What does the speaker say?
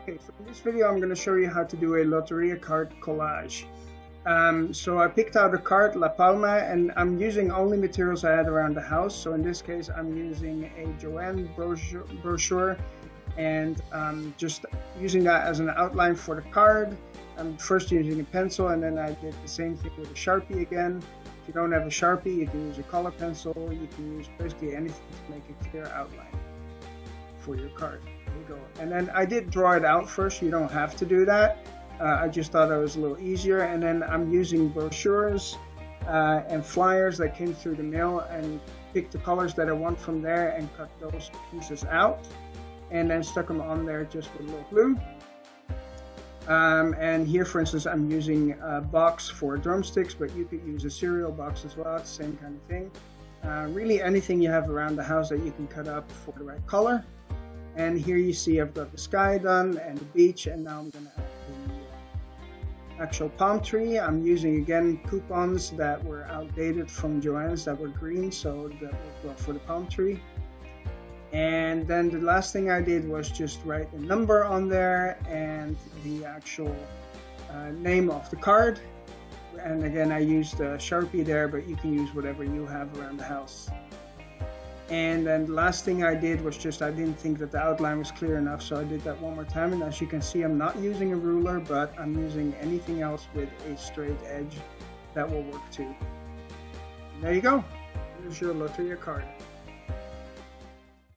Okay, so in this video I'm going to show you how to do a Loteria card collage. So I picked out a card, La Palma, and I'm using only materials I had around the house. So in this case I'm using a Joanne brochure and just using that as an outline for the card. I'm first using a pencil, and then I did the same thing with a Sharpie again. If you don't have a Sharpie, you can use a color pencil, you can use basically anything to make a clear outline for your card. There you go. And then I did draw it out first. You don't have to do that. I just thought it was a little easier. And then I'm using brochures and flyers that came through the mail, and picked the colors that I want from there and cut those pieces out and then stuck them on there just with a little glue. And here, for instance, I'm using a box for drumsticks, but you could use a cereal box as well. It's the same kind of thing. Really anything you have around the house that you can cut up for the right color. And here you see I've got the sky done and the beach, and now I'm going to add the actual palm tree. I'm using again coupons that were outdated from Joann's that were green, so that worked well for the palm tree. And then the last thing I did was just write a number on there and the actual name of the card. And again, I used a Sharpie there, but you can use whatever you have around the house. And then the last thing I did was just, I didn't think that the outline was clear enough, so I did that one more time. And as you can see, I'm not using a ruler, but I'm using anything else with a straight edge that will work too. And there you go. Here's your Loteria card.